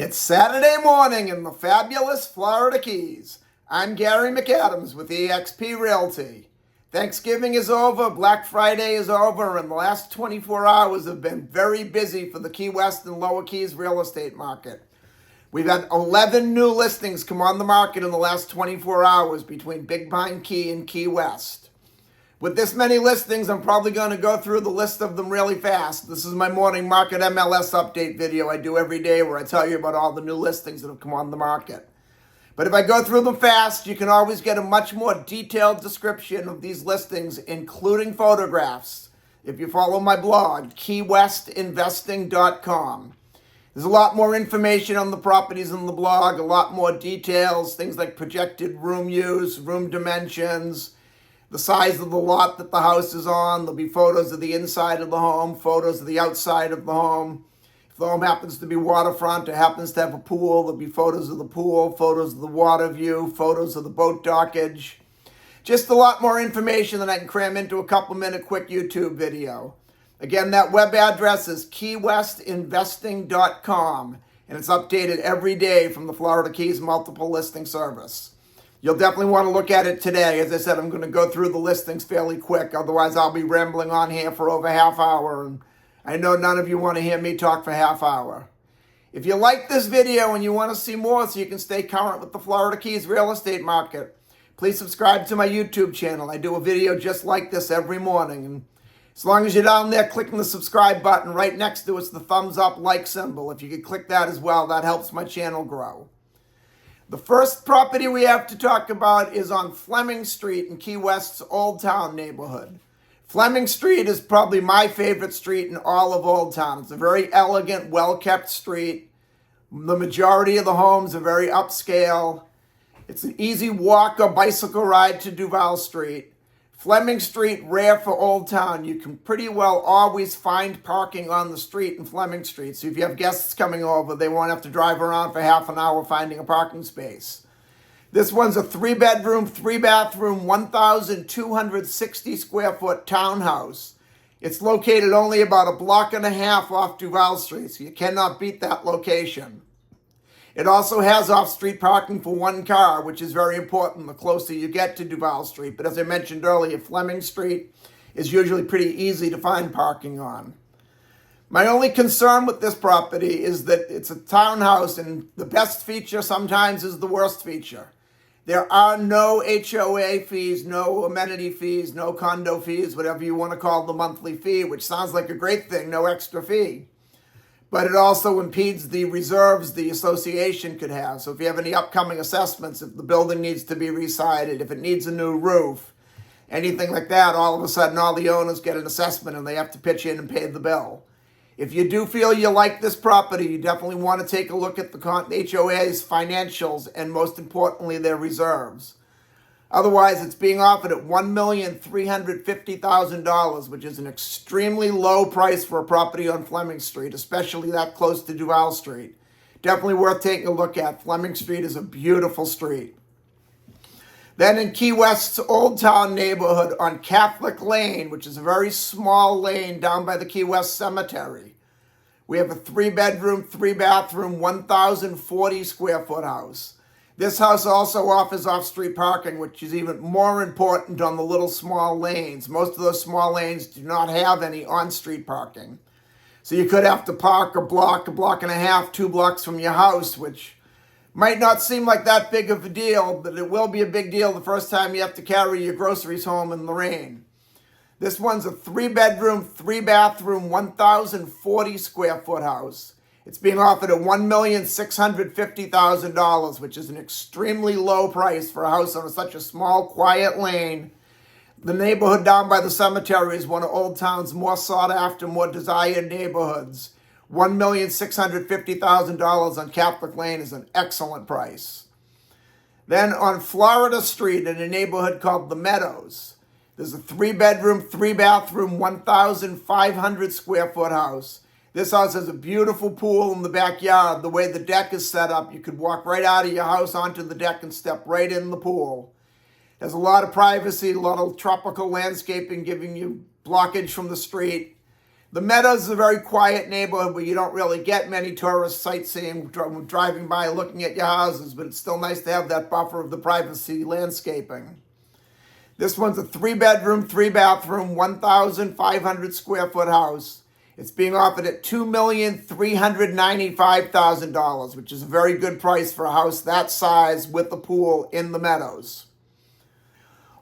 It's Saturday morning in the fabulous Florida Keys. I'm Gary McAdams with eXp Realty. Thanksgiving is over, Black Friday is over, and the last 24 hours have been very busy for the Key West and Lower Keys real estate market. We've had 11 new listings come on the market in the last 24 hours between Big Pine Key and Key West. With this many listings, I'm probably going to go through the list of them really fast. This is my morning market MLS update video I do every day where I tell you about all the new listings that have come on the market. But if I go through them fast, you can always get a much more detailed description of these listings, including photographs, if you follow my blog, keywestinvesting.com. There's a lot more information on the properties in the blog, a lot more details, things like projected room use, room dimensions, the size of the lot that the house is on. There'll be photos of the inside of the home, photos of the outside of the home. If the home happens to be waterfront or happens to have a pool, there'll be photos of the pool, photos of the water view, photos of the boat dockage. Just a lot more information than I can cram into a couple-minute quick YouTube video. Again, that web address is keywestinvesting.com, and it's updated every day from the Florida Keys multiple listing service. You'll definitely want to look at it today. As I said, I'm going to go through the listings fairly quick. Otherwise, I'll be rambling on here for over half hour. And I know none of you want to hear me talk for half hour. If you like this video and you want to see more so you can stay current with the Florida Keys real estate market, please subscribe to my YouTube channel. I do a video just like this every morning. And as long as you're down there clicking the subscribe button, right next to it's the thumbs up like symbol. If you could click that as well, that helps my channel grow. The first property we have to talk about is on Fleming Street in Key West's Old Town neighborhood. Fleming Street is probably my favorite street in all of Old Town. It's a very elegant, well-kept street. The majority of the homes are very upscale. It's an easy walk or bicycle ride to Duval Street. Fleming Street, rare for Old Town. You can pretty well always find parking on the street in Fleming Street. So if you have guests coming over, they won't have to drive around for half an hour finding a parking space. This one's a 3-bedroom, 3-bathroom, 1,260 square foot townhouse. It's located only about a block and a half off Duval Street, so you cannot beat that location. It also has off-street parking for one car, which is very important the closer you get to Duval Street. But as I mentioned earlier, Fleming Street is usually pretty easy to find parking on. My only concern with this property is that it's a townhouse, and the best feature sometimes is the worst feature. There are no HOA fees, no amenity fees, no condo fees, whatever you want to call the monthly fee, which sounds like a great thing, no extra fee. But it also impedes the reserves the association could have. So if you have any upcoming assessments, if the building needs to be re-sided, if it needs a new roof, anything like that, all of a sudden all the owners get an assessment and they have to pitch in and pay the bill. If you do feel you like this property, you definitely want to take a look at the HOA's financials and most importantly, their reserves. Otherwise, it's being offered at $1,350,000, which is an extremely low price for a property on Fleming Street, especially that close to Duval Street. Definitely worth taking a look at. Fleming Street is a beautiful street. Then in Key West's Old Town neighborhood on Catholic Lane, which is a very small lane down by the Key West Cemetery, we have a 3-bedroom, 3-bathroom, 1,040 square foot house. This house also offers off-street parking, which is even more important on the little small lanes. Most of those small lanes do not have any on-street parking. So you could have to park a block and a half, 2 blocks from your house, which might not seem like that big of a deal, but it will be a big deal the first time you have to carry your groceries home in the rain. This one's a 3-bedroom, 3-bathroom, 1,040 square foot house. It's being offered at $1,650,000, which is an extremely low price for a house on such a small, quiet lane. The neighborhood down by the cemetery is one of Old Town's more sought-after, more desired neighborhoods. $1,650,000 on Catholic Lane is an excellent price. Then on Florida Street in a neighborhood called The Meadows, there's a 3-bedroom, 3-bathroom, 1,500 square foot house. This house has a beautiful pool in the backyard. The way the deck is set up, you could walk right out of your house onto the deck and step right in the pool. There's a lot of privacy, a lot of tropical landscaping giving you blockage from the street. The Meadows is a very quiet neighborhood where you don't really get many tourists sightseeing, driving by, looking at your houses, but it's still nice to have that buffer of the privacy landscaping. This one's a 3-bedroom, 3-bathroom, 1,500 square foot house. It's being offered at $2,395,000, which is a very good price for a house that size with a pool in the Meadows.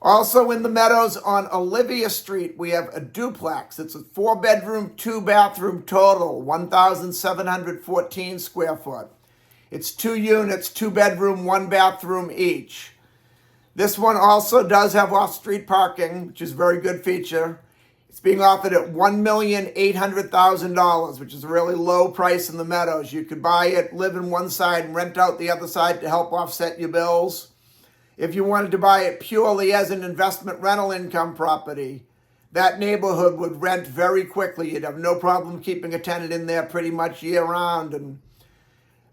Also in the Meadows on Olivia Street, we have a duplex. It's a 4-bedroom, 2-bathroom total, 1,714 square foot. It's 2 units, 2-bedroom, 1-bathroom each. This one also does have off-street parking, which is a very good feature. It's being offered at $1,800,000, which is a really low price in the Meadows. You could buy it, live in one side, and rent out the other side to help offset your bills. If you wanted to buy it purely as an investment rental income property, that neighborhood would rent very quickly. You'd have no problem keeping a tenant in there pretty much year-round, and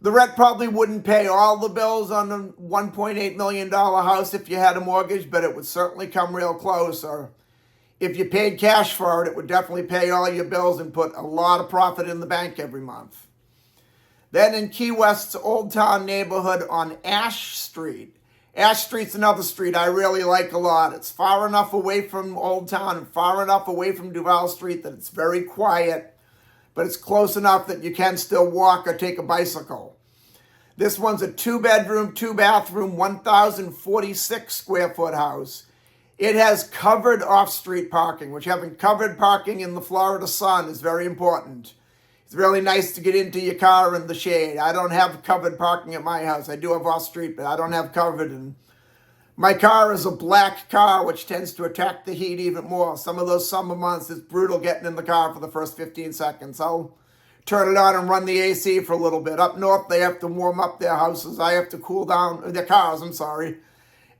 the rent probably wouldn't pay all the bills on a $1.8 million house if you had a mortgage, but it would certainly come real close. Or if you paid cash for it, it would definitely pay all your bills and put a lot of profit in the bank every month. Then in Key West's Old Town neighborhood on Ash Street. Ash Street's another street I really like a lot. It's far enough away from Old Town and far enough away from Duval Street that it's very quiet, but it's close enough that you can still walk or take a bicycle. This one's a 2-bedroom, 2-bathroom, 1,046 square foot house. It has covered off-street parking, which having covered parking in the Florida sun is very important. It's really nice to get into your car in the shade. I don't have covered parking at my house. I do have off-street, but I don't have covered. And my car is a black car, which tends to attack the heat even more. Some of those summer months, it's brutal getting in the car for the first 15 seconds. I'll turn it on and run the AC for a little bit. Up north, they have to warm up their houses. I have to cool down, their cars, I'm sorry.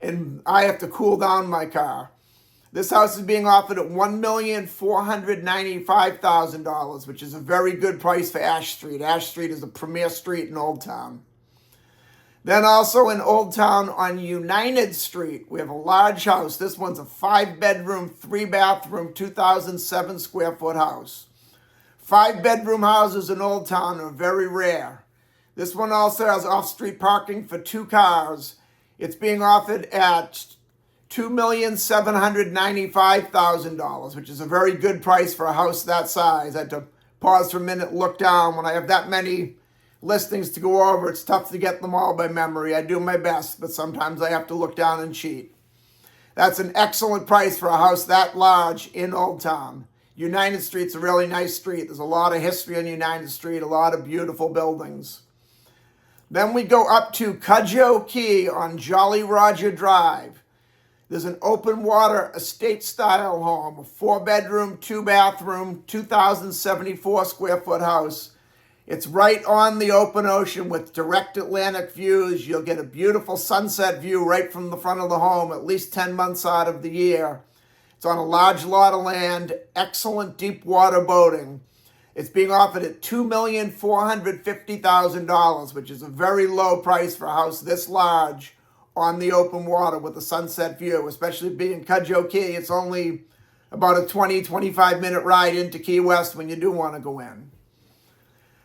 And I have to cool down my car. This house is being offered at $1,495,000, which is a very good price for Ash Street. Ash Street is a premier street in Old Town. Then also in Old Town on United Street, we have a large house. This one's a 5-bedroom, 3-bathroom, 2,007 square foot house. 5-bedroom houses in Old Town are very rare. This one also has off-street parking for 2 cars. It's being offered at $2,795,000, which is a very good price for a house that size. I had to pause for a minute and look down. When I have that many listings to go over, it's tough to get them all by memory. I do my best, but sometimes I have to look down and cheat. That's an excellent price for a house that large in Old Town. United Street's a really nice street. There's a lot of history on United Street, a lot of beautiful buildings. Then we go up to Cudjoe Key on Jolly Roger Drive. There's an open water estate style home, a 4-bedroom, 2-bathroom, 2,074 square foot house. It's right on the open ocean with direct Atlantic views. You'll get a beautiful sunset view right from the front of the home at least 10 months out of the year. It's on a large lot of land, excellent deep water boating. It's being offered at $2,450,000, which is a very low price for a house this large on the open water with a sunset view, especially being Cudjoe Key. It's only about a 20-25 minute ride into Key West when you do want to go in.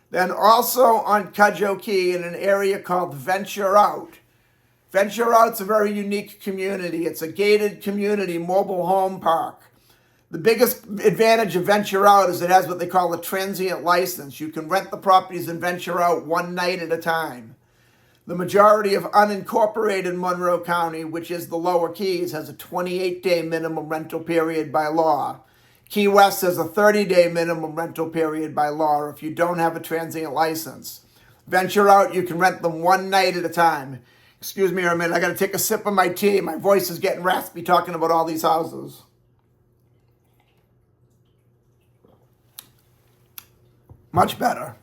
Then also on Cudjoe Key in an area called Venture Out. Venture Out's a very unique community. It's a gated community mobile home park. The biggest advantage of Venture Out is it has what they call a transient license. You can rent the properties in Venture Out one night at a time. The majority of unincorporated Monroe County, which is the Lower Keys, has a 28-day minimum rental period by law. Key West has a 30-day minimum rental period by law if you don't have a transient license. Venture Out, you can rent them one night at a time. Excuse me a minute, I got to take a sip of my tea. My voice is getting raspy talking about all these houses. Much better.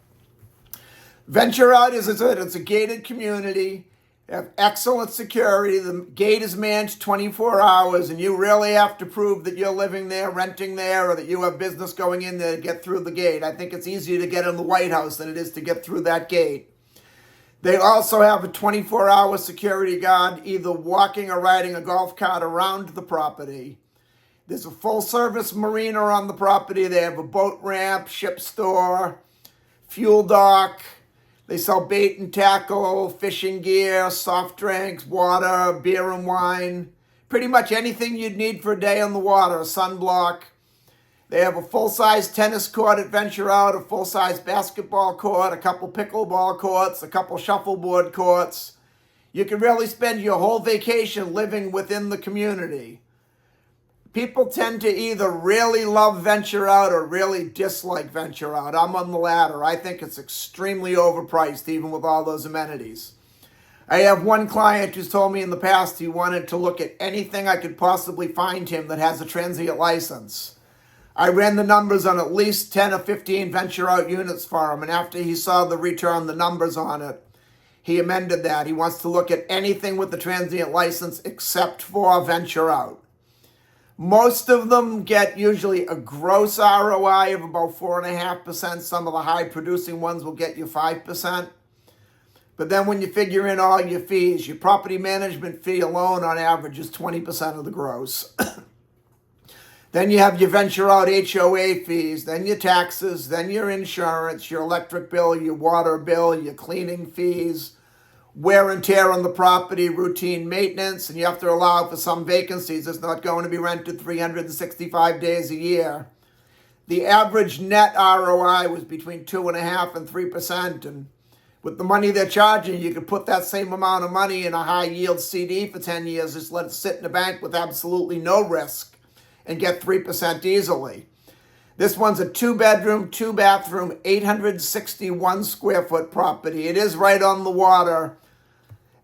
Venture Out it's a gated community. You have excellent security. The gate is manned 24 hours, and you really have to prove that you're living there, renting there, or that you have business going in there to get through the gate. I think it's easier to get in the White House than it is to get through that gate. They also have a 24-hour security guard either walking or riding a golf cart around the property. There's a full-service marina on the property. They have a boat ramp, ship store, fuel dock. They sell bait and tackle, fishing gear, soft drinks, water, beer and wine. Pretty much anything you'd need for a day on the water, a sunblock. They have a full-size tennis court at Venture Out, a full-size basketball court, a couple pickleball courts, a couple shuffleboard courts. You can really spend your whole vacation living within the community. People tend to either really love Venture Out or really dislike Venture Out. I'm on the latter. I think it's extremely overpriced, even with all those amenities. I have one client who's told me in the past he wanted to look at anything I could possibly find him that has a transient license. I ran the numbers on at least 10 or 15 Venture Out units for him, and after he saw the return, the numbers on it, he amended that. He wants to look at anything with the transient license except for Venture Out. Most of them get usually a gross ROI of about 4.5%. Some of the high producing ones will get you 5%. But then when you figure in all your fees, your property management fee alone on average is 20% of the gross. Then you have your Venture Out HOA fees, then your taxes, then your insurance, your electric bill, your water bill, your cleaning fees, wear and tear on the property, routine maintenance, and you have to allow for some vacancies. It's not going to be rented 365 days a year. The average net ROI was between 2.5% and 3%, and with the money they're charging, you could put that same amount of money in a high-yield CD for 10 years, just let it sit in the bank with absolutely no risk, and get 3% easily. This one's a 2-bedroom, 2-bathroom, 861 square foot property. It is right on the water.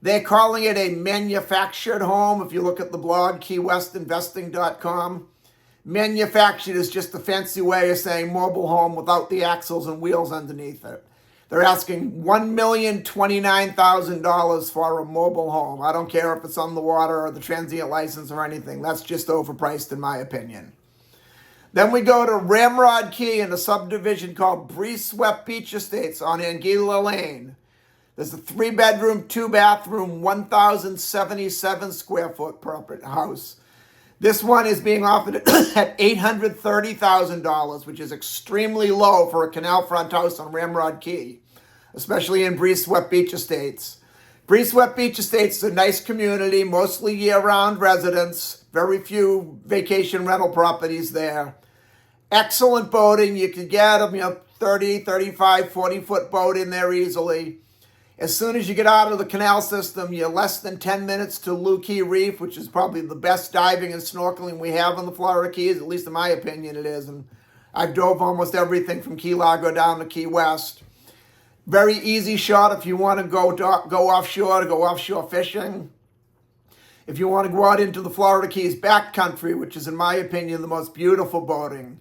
They're calling it a manufactured home. If you look at the blog, keywestinvesting.com, manufactured is just a fancy way of saying mobile home without the axles and wheels underneath it. They're asking $1,029,000 for a mobile home. I don't care if it's on the water or the transient license or anything. That's just overpriced in my opinion. Then we go to Ramrod Key in a subdivision called Breeze-Swept Beach Estates on Anguilla Lane. There's a 3-bedroom, 2-bathroom, 1,077 square foot house. This one is being offered at $830,000, which is extremely low for a canal front house on Ramrod Key, especially in Breeze-Swept Beach Estates. Breeze-Swept Beach Estates is a nice community, mostly year-round residents, very few vacation rental properties there. Excellent boating. You could get them, 30, 35, 40-foot boat in there easily. As soon as you get out of the canal system, you're less than 10 minutes to Looe Key Reef, which is probably the best diving and snorkeling we have on the Florida Keys, at least in my opinion it is. And I've dove almost everything from Key Largo down to Key West. Very easy shot if you want to go offshore, to go offshore fishing. If you want to go out into the Florida Keys backcountry, which is in my opinion the most beautiful boating,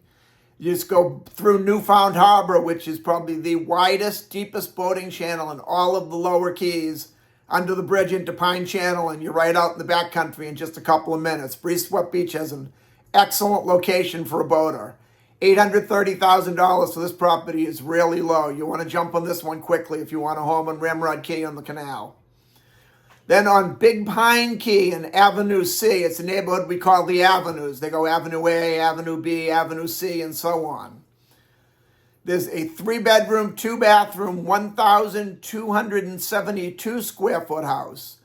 you just go through Newfound Harbor, which is probably the widest, deepest boating channel in all of the lower Keys, under the bridge into Pine Channel, and you're right out in the backcountry in just a couple of minutes. Breeze-Swept Beach has an excellent location for a boater. $830,000 for this property is really low. You want to jump on this one quickly if you want a home on Ramrod Key on the canal. Then on Big Pine Key and Avenue C, it's a neighborhood we call the Avenues. They go Avenue A, Avenue B, Avenue C, and so on. There's a 3-bedroom, 2-bathroom, 1,272 square foot house.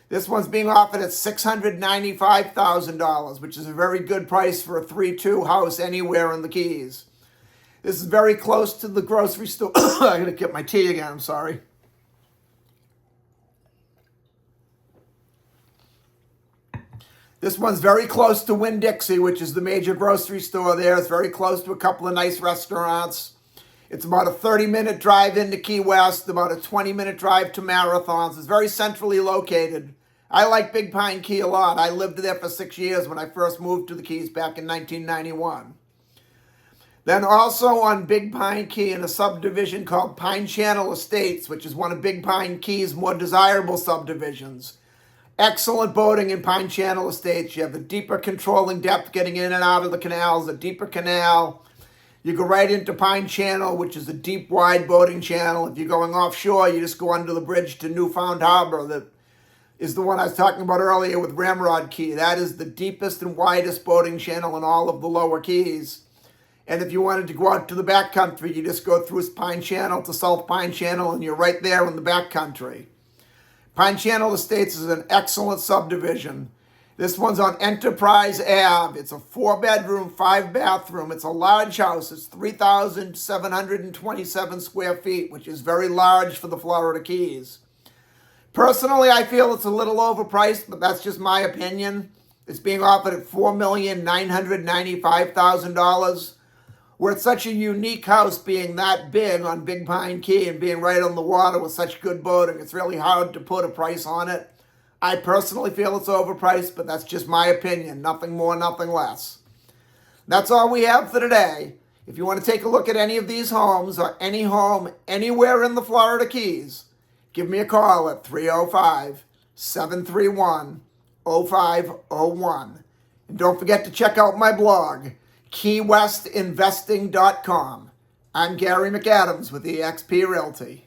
This one's being offered at $695,000, which is a very good price for a 3-2 house anywhere in the Keys. This is very close to the grocery store. I'm going to get my tea again, I'm sorry. This one's very close to Winn-Dixie, which is the major grocery store there. It's very close to a couple of nice restaurants. It's about a 30-minute drive into Key West, about a 20-minute drive to Marathons. It's very centrally located. I like Big Pine Key a lot. I lived there for 6 years when I first moved to the Keys back in 1991. Then also on Big Pine Key in a subdivision called Pine Channel Estates, which is one of Big Pine Key's more desirable subdivisions. Excellent boating in Pine Channel Estates. You have a deeper controlling depth getting in and out of the canals, a deeper canal. You go right into Pine Channel, which is a deep, wide boating channel. If you're going offshore, you just go under the bridge to Newfound Harbor. The is the one I was talking about earlier with Ramrod Key. That is the deepest and widest boating channel in all of the lower keys. And if you wanted to go out to the backcountry, you just go through Pine Channel to South Pine Channel, and you're right there in the backcountry. Pine Channel Estates is an excellent subdivision. This one's on Enterprise Ave. It's a 4-bedroom, 5-bathroom. It's a large house. It's 3,727 square feet, which is very large for the Florida Keys. Personally, I feel it's a little overpriced, but that's just my opinion. It's being offered at $4,995,000. Where it's such a unique house being that big on Big Pine Key and being right on the water with such good boating, it's really hard to put a price on it. I personally feel it's overpriced, but that's just my opinion. Nothing more, nothing less. That's all we have for today. If you want to take a look at any of these homes or any home anywhere in the Florida Keys, give me a call at 305-731-0501. And don't forget to check out my blog, KeyWestInvesting.com. I'm Gary McAdams with eXp Realty.